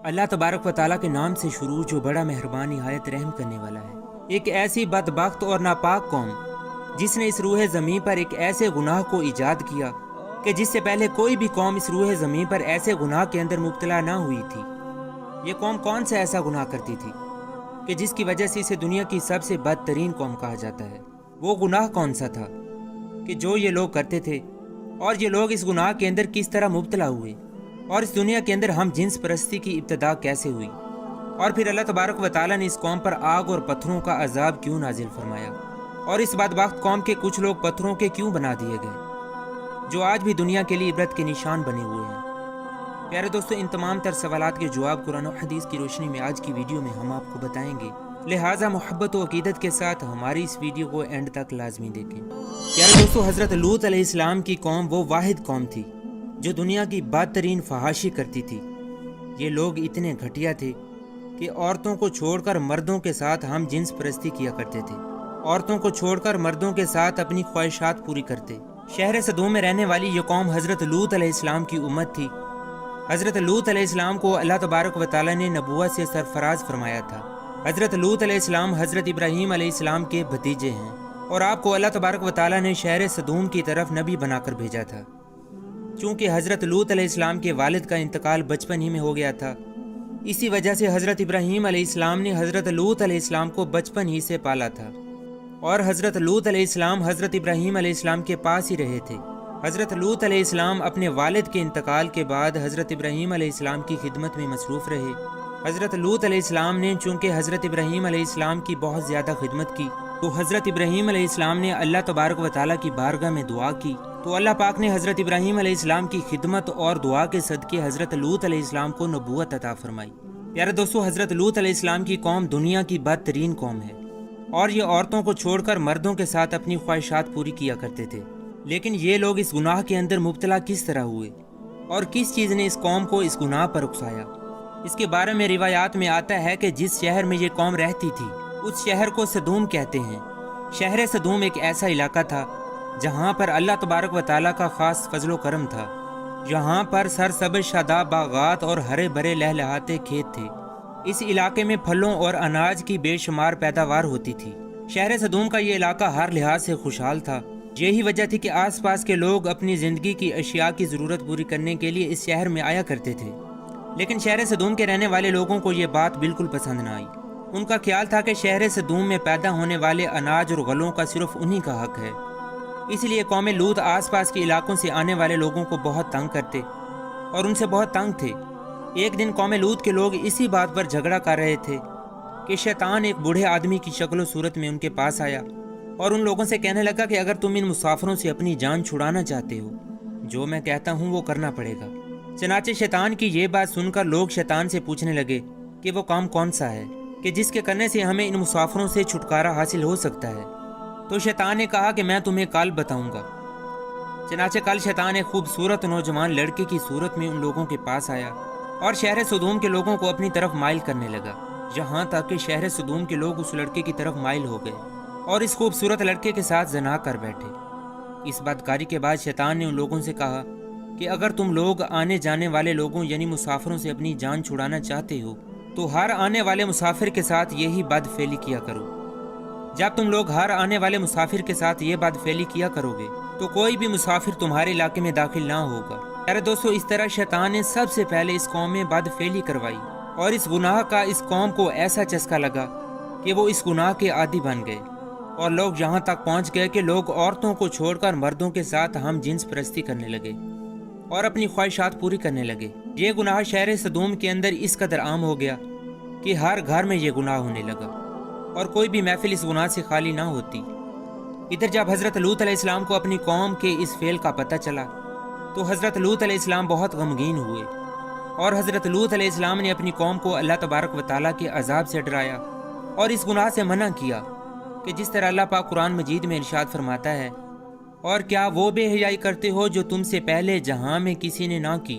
اللہ तबारक व ताला के नाम से शुरू जो बड़ा मेहरबान निहायत रहम करने वाला है। एक ऐसी बदबख्त और नापाक कौम जिसने इस रूह ज़मीं पर एक ऐसे गुनाह को ईजाद किया कि जिससे पहले कोई भी कौम इस रूह ज़मीं पर ऐसे गुनाह के अंदर मुब्तला ना हुई थी। ये कौम कौन सा ऐसा गुनाह करती थी कि जिसकी वजह से इसे दुनिया की सबसे बदतरीन कौम कहा जाता है। वो गुनाह कौन सा था कि जो ये लोग करते थे, और ये लोग इस गुनाह के अंदर किस तरह मुब्तला हुए, और इस दुनिया के अंदर हम जिन्स परस्ती की इब्तदा कैसे हुई, और फिर अल्लाह तबारक व ताला ने इस कौम पर आग और पत्थरों का अजाब क्यों नाजिल फरमाया, और इस बदबख्त कौम के कुछ लोग पत्थरों के क्यों बना दिए गए जो आज भी दुनिया के लिए इबरत के निशान बने हुए हैं। प्यारे दोस्तों, इन तमाम तर सवालात के जवाब कुरान और हदीस की रोशनी में आज की वीडियो में हम आपको बताएंगे, लिहाजा मोहब्बत व अकीदत के साथ हमारी इस वीडियो को एंड तक लाजमी देखें। प्यारे दोस्तों, हज़रत लूत अलैहिस्सलाम की कौम वो वाहिद कौम थी जो दुनिया की बदतरीन फहाशी करती थी। ये लोग इतने घटिया थे कि औरतों को छोड़कर मर्दों के साथ हम जिन्स परस्ती किया करते थे। औरतों को छोड़कर मर्दों के साथ अपनी ख्वाहिशात पूरी करते। शहर सदूम में रहने वाली ये कौम हज़रत लूत अलैहिस्सलाम की उम्मत थी। हज़रत लूत अलैहिस्सलाम को अल्लाह तबारक व ताला ने नबूवत से सरफराज फरमाया था। हज़रत लूत अलैहिस्सलाम हज़रत इब्राहीम अलैहिस्सलाम के भतीजे हैं, और आपको अल्लाह तबारक व ताला ने शहर सदूम की तरफ नबी बनाकर भेजा था। चूँकि हज़रत लूत अलैहिस्सलाम के वालिद का इंतकाल बचपन ही में हो गया था, इसी वजह से हज़रत इब्राहीम अलैहिस्सलाम ने हज़रत लूत अलैहिस्सलाम को बचपन ही से पाला था, और हज़रत लूत अलैहिस्सलाम हज़रत इब्राहीम अलैहिस्सलाम के पास ही रहे थे। हज़रत लूत अलैहिस्सलाम अपने वालिद के इंतकाल के बाद हज़रत इब्राहीम अलैहिस्सलाम की खिदमत में मसरूफ़ रहे। हज़रत लूत अलैहिस्सलाम ने चूँकि हज़रत इब्राहीम अलैहिस्सलाम की बहुत ज़्यादा खिदमत की, तो हज़रत इब्राहीम अलैहिस्सलाम ने अल्लाह तबारक व ताला की बारगाह में दुआ की, तो अल्लाह पाक ने हज़रत इब्राहीम अलैहिस्सलाम की खिदमत और दुआ के सदके हज़रत लूत अलैहिस्सलाम को नबूवत अता फरमाई। प्यारे दोस्तों, हज़रत लूत अलैहिस्सलाम की कौम दुनिया की बदतरीन कौम है, और ये औरतों को छोड़कर मर्दों के साथ अपनी ख्वाहिशात पूरी किया करते थे। लेकिन ये लोग इस गुनाह के अंदर मुब्तला किस तरह हुए, और किस चीज़ ने इस कौम को इस गुनाह पर उकसाया, इसके बारे में रिवायात में आता है कि जिस शहर में ये कौम रहती थी उस शहर को सदूम कहते हैं। शहर सदूम एक ऐसा इलाका था जहाँ पर अल्लाह तबारक व ताला का ख़ास फजलो करम था। यहाँ पर सरसब्ज़ शादाब बागात और हरे भरे लहलहाते खेत थे। इस इलाके में फलों और अनाज की बेशुमार पैदावार होती थी। शहर सदूम का ये इलाका हर लिहाज से खुशहाल था। यही वजह थी कि आसपास के लोग अपनी ज़िंदगी की अशिया की ज़रूरत पूरी करने के लिए इस शहर में आया करते थे। लेकिन शहर सदूम के रहने वाले लोगों को ये बात बिल्कुल पसंद न आई। उनका ख्याल था कि शहर सदूम में पैदा होने वाले अनाज और गलों का सिर्फ उन्हीं का हक है। इसलिए कौम लूत आसपास के इलाकों से आने वाले लोगों को बहुत तंग करते और उनसे बहुत तंग थे। एक दिन कौम लूत के लोग इसी बात पर झगड़ा कर रहे थे कि शैतान एक बूढ़े आदमी की शक्ल सूरत में उनके पास आया और उन लोगों से कहने लगा कि अगर तुम इन मुसाफिरों से अपनी जान छुड़ाना चाहते हो, जो मैं कहता हूँ वो करना पड़ेगा। चनाचे शैतान की ये बात सुनकर लोग शैतान से पूछने लगे कि वो काम कौन सा है कि जिसके करने से हमें इन मुसाफिरों से छुटकारा हासिल हो सकता है। तो शैतान ने कहा कि मैं तुम्हें कल बताऊंगा। चनाचे कल शैतान एक खूबसूरत नौजवान लड़के की सूरत में उन लोगों के पास आया और शहर सदूम के लोगों को अपनी तरफ माइल करने लगा, यहाँ तक कि शहर सदूम के लोग उस लड़के की तरफ माइल हो गए और इस खूबसूरत लड़के के साथ जना कर बैठे। इस बदकारी के बाद शैतान ने उन लोगों से कहा कि अगर तुम लोग आने जाने वाले लोगों यानी मुसाफिरों से अपनी जान छुड़ाना चाहते हो तो हर आने वाले मुसाफिर के साथ यही बदफेली किया करो। जब तुम लोग हर आने वाले मुसाफिर के साथ ये बदफेली किया करोगे तो कोई भी मुसाफिर तुम्हारे इलाके में दाखिल ना होगा। अरे दोस्तों, इस तरह शैतान ने सबसे पहले इस कौम में बदफेली करवाई और इस गुनाह का इस कौम को ऐसा चस्का लगा कि वो इस गुनाह के आदी बन गए और लोग यहाँ तक पहुँच गए कि लोग औरतों को छोड़कर मर्दों के साथ हम जिन्स परस्ती करने लगे और अपनी ख्वाहिशात पूरी करने लगे। ये गुनाह शहर सदूम के अंदर इस कदर आम हो गया कि हर घर में ये गुनाह होने लगा और कोई भी महफिल इस गुनाह से खाली ना होती। इधर जब हज़रत लूत अलैहिस्सलाम को अपनी कौम के इस फेल का पता चला तो हज़रत लूत अलैहिस्सलाम बहुत गमगीन हुए और हज़रत लूत अलैहिस्सलाम ने अपनी कौम को अल्लाह तबारक व ताला के अजाब से डराया और इस गुनाह से मना किया कि जिस तरह अल्लाह पाक कुरान मजीद में इरशाद फरमाता है, और क्या वो बेहयाई करते हो जो तुमसे पहले जहां में किसी ने ना की।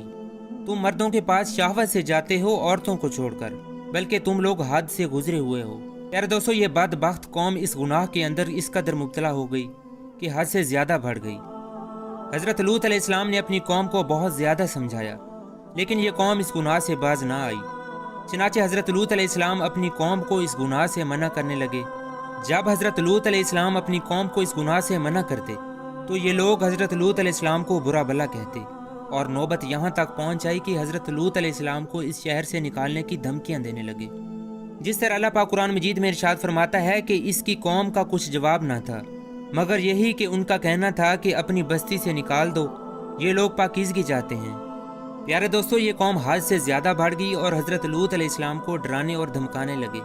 तुम मर्दों के पास शहवत से जाते हो औरतों को छोड़कर, बल्कि तुम लोग हद से गुजरे हुए हो। यार दोस्तों, ये बदबख्त कौम इस गुनाह के अंदर इस कदर मुब्तला हो गई कि हद से ज़्यादा बढ़ गई। हज़रत लूत अलैहिस्सलाम ने अपनी कौम को बहुत ज़्यादा समझाया, लेकिन ये कौम इस गुनाह से बाज ना आई चनाचे हज़रत लूत अलैहिस्सलाम अपनी कौम को इस गुनाह से मना करने लगे। जब हज़रत लूत अलैहिस्सलाम अपनी कौम को इस गुनाह से मना करते तो ये लोग हज़रत लूत अलैहिस्सलाम को बुरा भला कहते, और नौबत यहाँ तक पहुँच आई कि हज़रत लूत अलैहिस्सलाम को इस शहर से निकालने की धमकियाँ देने लगे। जिस तरह अल्लाह पाक कुरान मजीद में इरशाद फरमाता है कि इसकी कौम का कुछ जवाब ना था मगर यही कि उनका कहना था कि अपनी बस्ती से निकाल दो, ये लोग पाकीज़गी चाहते हैं। प्यारे दोस्तों, ये कौम हद से ज़्यादा बढ़ गई और हज़रत लूत अलैहिस्सलाम को डराने और धमकाने लगे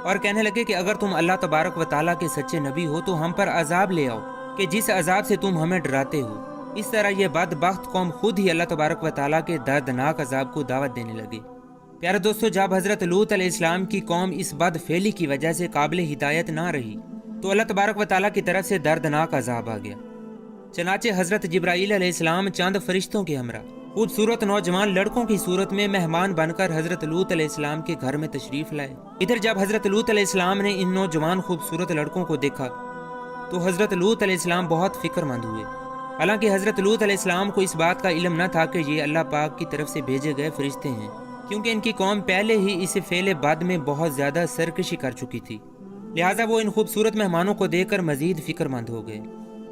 और कहने लगे कि अगर तुम अल्लाह तबारक व तआला के सच्चे नबी हो तो हम पर अजाब ले आओ कि जिस अजाब से तुम हमें डराते हो। इस तरह यह बदबख्त कौम खुद ही अल्लाह तबारक व तआला के दर्दनाक अजाब को दावत देने लगे। प्यारे दोस्तों, जब हज़रत लूत अलैहिस्सलाम की कौम इस बदफेली की वजह से काबिल हिदायत ना रही तो अल्लाह तबारक व तआला की तरफ से दर्दनाक अजाब आ गया। चनाचे हज़रत जिब्राईल अलैहिस्सलाम चंद फरिश्तों के हमरा खूबसूरत नौजवान लड़कों की सूरत में मेहमान बनकर हज़रत लूत अलैहिस्सलाम के घर में तशरीफ़ लाए। इधर जब हज़रत लूत अलैहिस्सलाम ने इन नौजवान खूबसूरत लड़कों को देखा तो हज़रत लूत अलैहिस्सलाम बहुत फ़िक्रमंद हुए। हालांकि हज़रत लूत अलैहिस्सलाम को इस बात का इल्म न था कि ये अल्लाह पाक की तरफ से भेजे गए फरिश्ते हैं, क्योंकि इनकी कौम पहले ही इस फेले बद में बहुत ज़्यादा सरकशी कर चुकी थी। लिहाजा वो इन खूबसूरत मेहमानों को देखकर मज़ीद फ़िक्रमंद हो गए।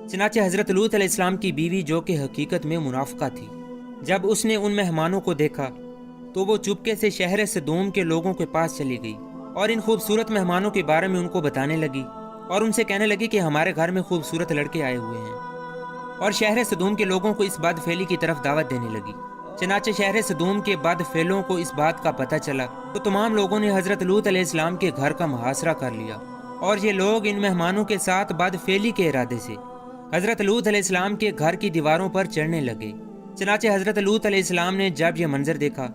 चनाचे हज़रत लूत अलैहिस्सलाम की बीवी, जो कि हकीकत में मुनाफ़िका थी, जब उसने उन मेहमानों को देखा तो वो चुपके से शहर सदूम के लोगों के पास चली गई और इन खूबसूरत मेहमानों के बारे में उनको बताने लगी और उनसे कहने लगी कि हमारे घर में खूबसूरत लड़के आए हुए हैं, और शहर सदूम के लोगों को इस बदफेली की तरफ दावत देने लगी। चनाचे शहर सदूम के बदफेलों को इस बात का पता चला तो तमाम लोगों ने हज़रत लूत अलैहिस्सलाम के घर का मुहासरा कर लिया और ये लोग इन मेहमानों के साथ बदफेली के इरादे से हज़रत लूत अलैहिस्सलाम के घर की दीवारों पर चढ़ने लगे। चनाचे हज़रत लूत अलैहिस्सलाम ने जब यह मंजर देखा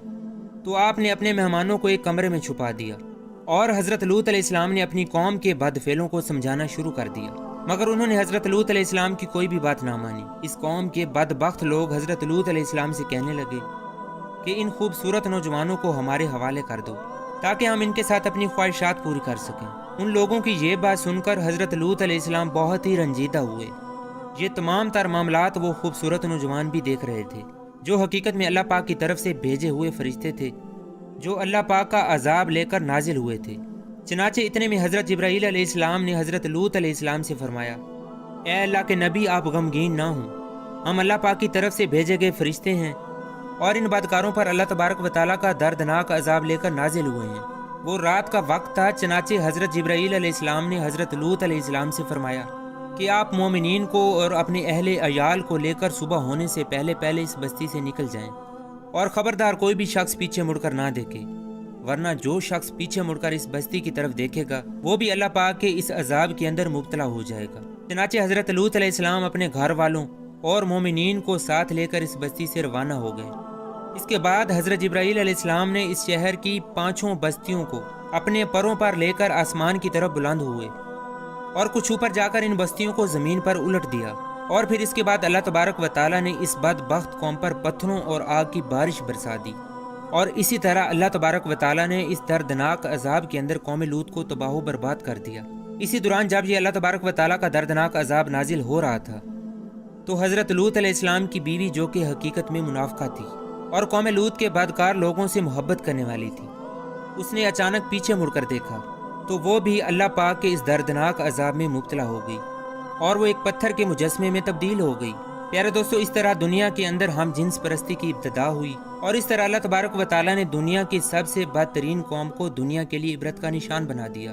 तो आपने अपने मेहमानों को एक कमरे में छुपा दिया और हज़रत लूत अलैहिस्सलाम ने अपनी कौम के बदफेलों को समझाना शुरू कर दिया, मगर उन्होंने हज़रत लूत अलैहिस्सलाम की कोई भी बात ना मानी। इस कौम के बदबख्त लोग हज़रत लूत अलैहिस्सलाम से कहने लगे कि इन खूबसूरत नौजवानों को हमारे हवाले कर दो ताकि हम इनके साथ अपनी ख्वाहिशात पूरी कर सकें। उन लोगों की ये बात सुनकर हज़रत लूत अलैहिस्सलाम बहुत ही रंजीदा हुए। ये तमाम तर मामलात वो खूबसूरत नौजवान भी देख रहे थे, जो हकीकत में अल्लाह पाक की तरफ से भेजे हुए फरिश्ते थे, जो अल्लाह पाक का अजाब लेकर नाजिल हुए थे। चनाचे इतने में हज़रत जिब्राईल अलैहिस्सलाम ने हज़रत लूत अलैहिस्सलाम से फरमाया, ए अल्लाह के नबी, आप गमगीन ना हों, हम अल्लाह पाक की तरफ से भेजे गए फरिश्ते हैं और इन बदकारों पर अल्लाह तबारक व तआला का दर्दनाक अजाब लेकर नाजिल हुए हैं। वो रात का वक्त था। चनाचे हज़रत जिब्राईल अलैहिस्सलाम ने हज़रत लूत अलैहिस्सलाम से फरमाया कि आप मोमिनीन को और अपने अहले अयाल को लेकर सुबह होने से पहले पहले इस बस्ती से निकल जाएं और ख़बरदार कोई भी शख्स पीछे मुड़कर ना देखे, वरना जो शख्स पीछे मुड़कर इस बस्ती की तरफ देखेगा वो भी अल्लाह पाक के इस अजाब के अंदर मुब्तला हो जाएगा। चनाचे हज़रत लूत अलैहिस्सलाम अपने घर वालों और मोमिनीन को साथ लेकर इस बस्ती से रवाना हो गए। इसके बाद हज़रत जिब्राईल अलैहिस्सलाम ने इस शहर की 5 बस्तियों को अपने परों पर लेकर आसमान की तरफ बुलंद हुए और कुछ ऊपर जाकर इन बस्तियों को ज़मीन पर उलट दिया, और फिर इसके बाद अल्लाह तबारक व तआला ने इस बदबख्त कौम पर पत्थरों और आग की बारिश बरसा दी, और इसी तरह अल्लाह तबारक व तआला ने इस दर्दनाक अजाब के अंदर कौम लूत को तबाह बर्बाद कर दिया। इसी दौरान जब ये अल्लाह तबारक व तआला का दर्दनाक अजाब नाजिल हो रहा था तो हज़रत लूत अलैहिस्सलाम की बीवी, जो कि हकीकत में मुनाफ़िका थी और कौम लूत के बदकार लोगों से मोहब्बत करने वाली थी, उसने अचानक पीछे मुड़कर देखा तो वो भी अल्लाह पाक के इस दर्दनाक अजाब में मुब्तला हो गई और वो एक पत्थर के मुजस्मे में तब्दील हो गई। प्यारे दोस्तों, इस तरह दुनिया के अंदर हम जिन्स परस्ती की इब्तिदा हुई और इस तरह अल्लाह तबारक व तआला ने दुनिया की सबसे बदतरीन कौम को दुनिया के लिए इबरत का निशान बना दिया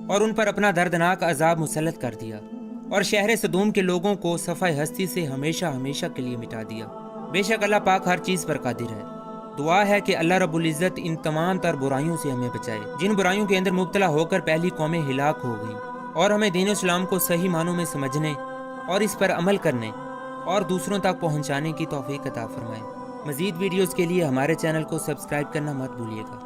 और उन पर अपना दर्दनाक अजाब मुसल्लत कर दिया और शहर सदूम के लोगों को सफ़ाए हस्ती से हमेशा हमेशा के लिए मिटा दिया। बेशक अल्लाह पाक हर चीज़ पर कादिर है। दुआ है कि अल्लाह रब्बुल इज़्ज़त इन तमाम तर बुराइयों से हमें बचाए, जिन बुराइयों के अंदर मुब्तला होकर पहली कौमें हिलाक हो गईं, और हमें दीन इस्लाम को सही मानों में समझने और इस पर अमल करने और दूसरों तक पहुँचाने की तौफीक अता फरमाए। मज़ीद वीडियोज़ के लिए हमारे चैनल को सब्सक्राइब करना मत भूलिएगा।